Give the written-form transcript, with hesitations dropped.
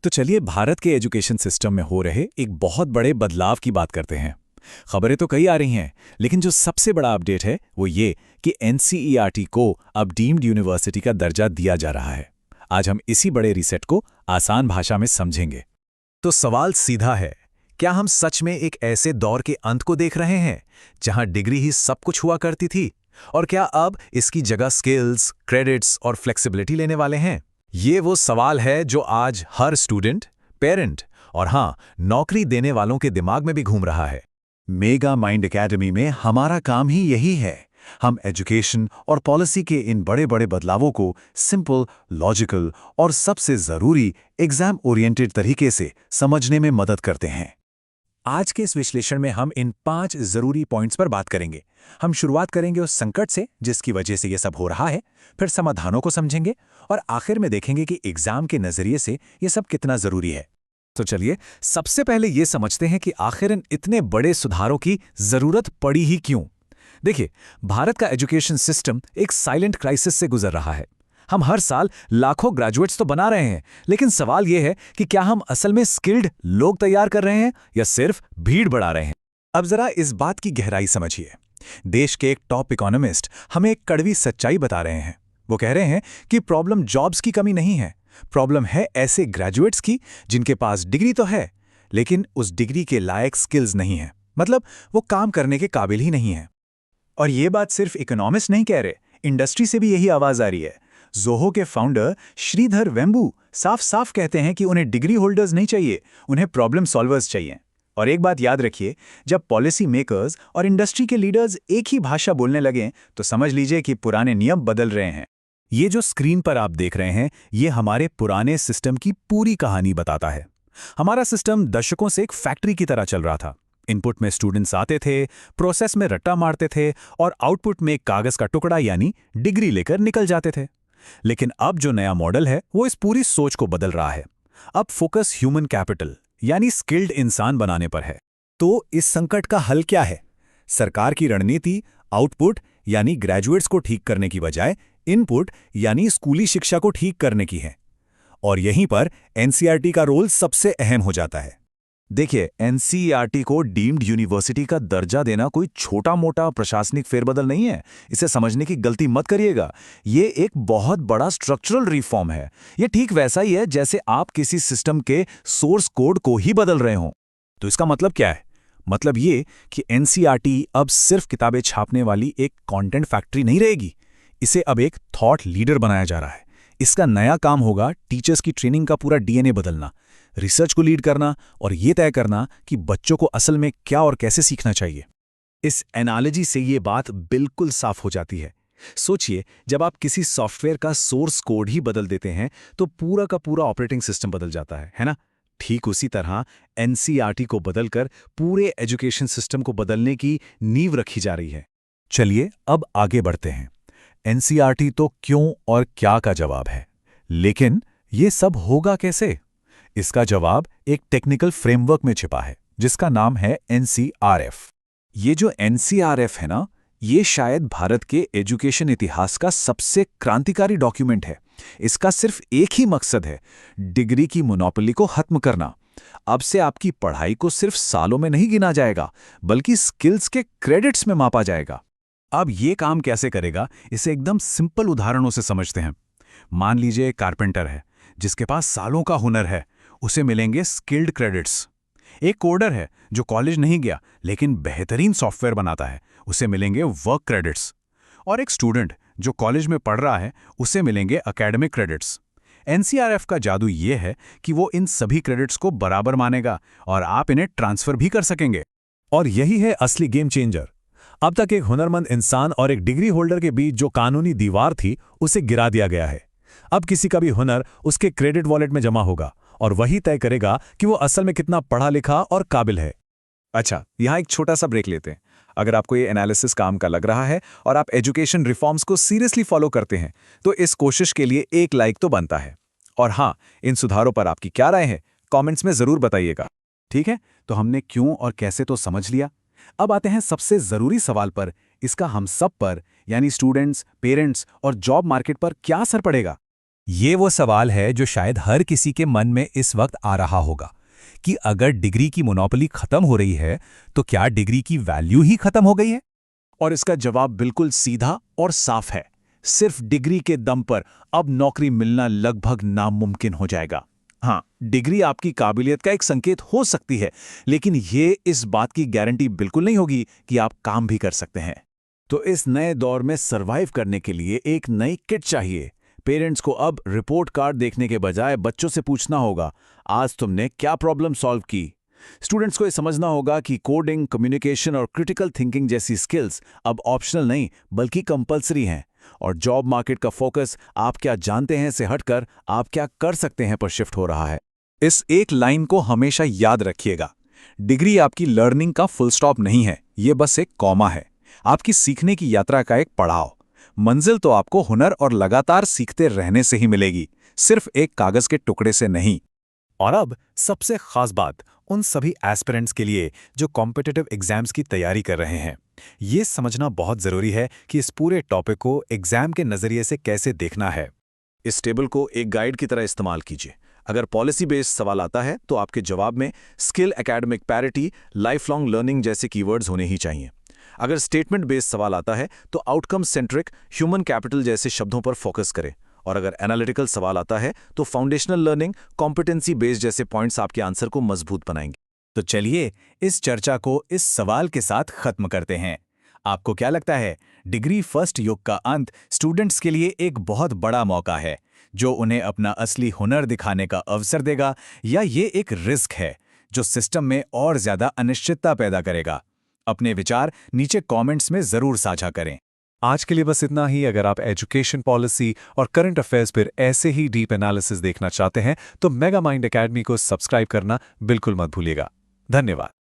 तो चलिए भारत के एजुकेशन सिस्टम में हो रहे एक बहुत बड़े बदलाव की बात करते हैं। खबरें तो कई आ रही हैं, लेकिन जो सबसे बड़ा अपडेट है वो ये कि एनसीईआरटी को अब डीम्ड यूनिवर्सिटी का दर्जा दिया जा रहा है। आज हम इसी बड़े रीसेट को आसान भाषा में समझेंगे। तो सवाल सीधा है, क्या हम सच में एक ऐसे दौर के अंत को देख रहे हैं जहां डिग्री ही सब कुछ हुआ करती थी, और क्या अब इसकी जगह स्किल्स, क्रेडिट्स और फ्लेक्सिबिलिटी लेने वाले हैं? ये वो सवाल है जो आज हर स्टूडेंट, पेरेंट और हाँ, नौकरी देने वालों के दिमाग में भी घूम रहा है। मेगा माइंड एकेडमी में हमारा काम ही यही है। हम एजुकेशन और पॉलिसी के इन बड़े बड़े बदलावों को सिंपल, लॉजिकल और सबसे ज़रूरी एग्जाम ओरिएंटेड तरीके से समझने में मदद करते हैं। आज के इस विश्लेषण में हम इन 5 जरूरी पॉइंट्स पर बात करेंगे। हम शुरुआत करेंगे उस संकट से जिसकी वजह से ये सब हो रहा है, फिर समाधानों को समझेंगे और आखिर में देखेंगे कि एग्जाम के नजरिए से ये सब कितना जरूरी है। तो चलिए सबसे पहले ये समझते हैं कि आखिर इन इतने बड़े सुधारों की जरूरत पड़ी ही क्यों। देखिए, भारत का एजुकेशन सिस्टम एक साइलेंट क्राइसिस से गुजर रहा है। हम हर साल लाखों ग्रेजुएट्स तो बना रहे हैं, लेकिन सवाल यह है कि क्या हम असल में स्किल्ड लोग तैयार कर रहे हैं या सिर्फ भीड़ बढ़ा रहे हैं। अब जरा इस बात की गहराई समझिए। देश के एक टॉप इकोनॉमिस्ट हमें एक कड़वी सच्चाई बता रहे हैं। वो कह रहे हैं कि प्रॉब्लम जॉब्स की कमी नहीं है, प्रॉब्लम है ऐसे ग्रेजुएट्स की जिनके पास डिग्री तो है, लेकिन उस डिग्री के लायक स्किल्स नहीं है। मतलब वो काम करने के काबिल ही नहीं है। और ये बात सिर्फ इकोनॉमिस्ट नहीं कह रहे, इंडस्ट्री से भी यही आवाज आ रही है। ज़ोहो के फाउंडर श्रीधर वेम्बू साफ साफ कहते हैं कि उन्हें डिग्री होल्डर्स नहीं चाहिए, उन्हें प्रॉब्लम सॉल्वर्स चाहिए। और एक बात याद रखिए, जब पॉलिसी मेकर्स और इंडस्ट्री के लीडर्स एक ही भाषा बोलने लगें तो समझ लीजिए कि पुराने नियम बदल रहे हैं। ये जो स्क्रीन पर आप देख रहे हैं, ये हमारे पुराने सिस्टम की पूरी कहानी बताता है। हमारा सिस्टम दशकों से एक फैक्ट्री की तरह चल रहा था। इनपुट में स्टूडेंट्स आते थे, प्रोसेस में रट्टा मारते थे और आउटपुट में एक कागज का टुकड़ा यानी डिग्री लेकर निकल जाते थे। लेकिन अब जो नया मॉडल है वो इस पूरी सोच को बदल रहा है। अब फोकस ह्यूमन कैपिटल यानी स्किल्ड इंसान बनाने पर है। तो इस संकट का हल क्या है? सरकार की रणनीति आउटपुट यानी ग्रेजुएट्स को ठीक करने की बजाय इनपुट यानी स्कूली शिक्षा को ठीक करने की है। और यहीं पर एनसीईआरटी का रोल सबसे अहम हो जाता है। देखिए, एनसीईआरटी को डीम्ड यूनिवर्सिटी का दर्जा देना कोई छोटा मोटा प्रशासनिक फेरबदल नहीं है। इसे समझने की गलती मत करिएगा। ये एक बहुत बड़ा स्ट्रक्चरल रिफॉर्म है। ये ठीक वैसा ही है जैसे आप किसी सिस्टम के सोर्स कोड को ही बदल रहे हों। तो इसका मतलब क्या है? मतलब ये कि एनसीईआरटी अब सिर्फ किताबें छापने वाली एक कंटेंट फैक्ट्री नहीं रहेगी। इसे अब एक थॉट लीडर बनाया जा रहा है। इसका नया काम होगा टीचर्स की ट्रेनिंग का पूरा डीएनए बदलना, रिसर्च को लीड करना और ये तय करना कि बच्चों को असल में क्या और कैसे सीखना चाहिए। इस एनालॉजी से ये बात बिल्कुल साफ हो जाती है। सोचिए, जब आप किसी सॉफ्टवेयर का सोर्स कोड ही बदल देते हैं तो पूरा का पूरा ऑपरेटिंग सिस्टम बदल जाता है ना? ठीक उसी तरह एनसीईआरटी को बदलकर पूरे एजुकेशन सिस्टम को बदलने की नींव रखी जा रही है। चलिए अब आगे बढ़ते हैं। एनसीईआरटी तो क्यों और क्या का जवाब है, लेकिन ये सब होगा कैसे? इसका जवाब एक टेक्निकल फ्रेमवर्क में छिपा है जिसका नाम है एनसीआरएफ। ये जो एनसीआरएफ है ना, ये शायद भारत के एजुकेशन इतिहास का सबसे क्रांतिकारी डॉक्यूमेंट है। इसका सिर्फ एक ही मकसद है, डिग्री की मोनोपोली को खत्म करना। अब से आपकी पढ़ाई को सिर्फ सालों में नहीं गिना जाएगा, बल्कि स्किल्स के क्रेडिट्स में मापा जाएगा। अब ये काम कैसे करेगा, इसे एकदम सिंपल उदाहरणों से समझते हैं। मान लीजिए एक कारपेंटर है जिसके पास सालों का हुनर है, उसे मिलेंगे स्किल्ड क्रेडिट्स। एक कोडर है जो कॉलेज नहीं गया लेकिन बेहतरीन सॉफ्टवेयर बनाता है, उसे मिलेंगे वर्क क्रेडिट्स। और एक स्टूडेंट जो कॉलेज में पढ़ रहा है, उसे मिलेंगे एकेडमिक क्रेडिट्स। एनसीईआरएफ का जादू ये है कि वो इन सभी क्रेडिट्स को बराबर मानेगा और आप इन्हें ट्रांसफर भी कर सकेंगे। और यही है असली गेम चेंजर। अब तक एक हुनरमंद इंसान और एक डिग्री होल्डर के बीच जो कानूनी दीवार थी, उसे गिरा दिया गया है। अब किसी का भी हुनर उसके क्रेडिट वॉलेट में जमा होगा और वही तय करेगा कि वो असल में कितना पढ़ा लिखा और काबिल है। अच्छा, यहाँ एक छोटा सा ब्रेक लेते हैं। अगर आपको ये एनालिसिस काम का लग रहा है और आप एजुकेशन रिफॉर्म्स को सीरियसली फॉलो करते हैं, तो इस कोशिश के लिए एक लाइक तो बनता है। और हाँ, इन सुधारों पर आपकी क्या राय है, कमेंट्स में जरूर बताइएगा। ठीक है, तो हमने क्यों और कैसे तो समझ लिया। अब आते हैं सबसे जरूरी सवाल पर, इसका हम सब पर यानी स्टूडेंट्स, पेरेंट्स और जॉब मार्केट पर क्या असर पड़ेगा। ये वो सवाल है जो शायद हर किसी के मन में इस वक्त आ रहा होगा कि अगर डिग्री की मोनोपोली खत्म हो रही है तो क्या डिग्री की वैल्यू ही खत्म हो गई है? और इसका जवाब बिल्कुल सीधा और साफ है। सिर्फ डिग्री के दम पर अब नौकरी मिलना लगभग नामुमकिन हो जाएगा। हाँ, डिग्री आपकी काबिलियत का एक संकेत हो सकती है, लेकिन ये इस बात की गारंटी बिल्कुल नहीं होगी कि आप काम भी कर सकते हैं। तो इस नए दौर में सरवाइव करने के लिए एक नई किट चाहिए। पेरेंट्स को अब रिपोर्ट कार्ड देखने के बजाय बच्चों से पूछना होगा, आज तुमने क्या प्रॉब्लम सॉल्व की। स्टूडेंट्स को ये समझना होगा कि कोडिंग, कम्युनिकेशन और क्रिटिकल थिंकिंग जैसी स्किल्स अब ऑप्शनल नहीं बल्कि कंपलसरी हैं। और जॉब मार्केट का फोकस आप क्या जानते हैं से हटकर आप क्या कर सकते हैं पर शिफ्ट हो रहा है। इस एक लाइन को हमेशा याद रखिएगा। डिग्री आपकी लर्निंग का फुल स्टॉप नहीं है, ये बस एक कॉमा है, आपकी सीखने की यात्रा का एक पड़ाव। मंजिल तो आपको हुनर और लगातार सीखते रहने से ही मिलेगी, सिर्फ एक कागज के टुकड़े से नहीं। और अब सबसे खास बात उन सभी एस्पिरेंट्स के लिए जो कॉम्पिटिटिव एग्जाम्स की तैयारी कर रहे हैं। ये समझना बहुत ज़रूरी है कि इस पूरे टॉपिक को एग्जाम के नज़रिए से कैसे देखना है। इस टेबल को एक गाइड की तरह इस्तेमाल कीजिए। अगर पॉलिसी बेस्ड सवाल आता है तो आपके जवाब में skill, academic parity, life long learning जैसे कीवर्ड्स होने ही चाहिए। अगर स्टेटमेंट बेस्ड सवाल आता है तो आउटकम सेंट्रिक, ह्यूमन कैपिटल जैसे शब्दों पर फोकस करें। और अगर एनालिटिकल सवाल आता है तो फाउंडेशनल लर्निंग, कॉम्पिटेंसी बेस्ड जैसे पॉइंट्स आपके आंसर को मजबूत बनाएंगे। तो चलिए इस चर्चा को इस सवाल के साथ खत्म करते हैं। आपको क्या लगता है, डिग्री फर्स्ट युग का अंत स्टूडेंट्स के लिए एक बहुत बड़ा मौका है जो उन्हें अपना असली हुनर दिखाने का अवसर देगा, या ये एक रिस्क है जो सिस्टम में और ज्यादा अनिश्चितता पैदा करेगा? अपने विचार नीचे कमेंट्स में जरूर साझा करें। आज के लिए बस इतना ही। अगर आप एजुकेशन पॉलिसी और करंट अफेयर्स पर ऐसे ही डीप एनालिसिस देखना चाहते हैं तो मेगा माइंड एकेडमी को सब्सक्राइब करना बिल्कुल मत भूलिएगा। धन्यवाद।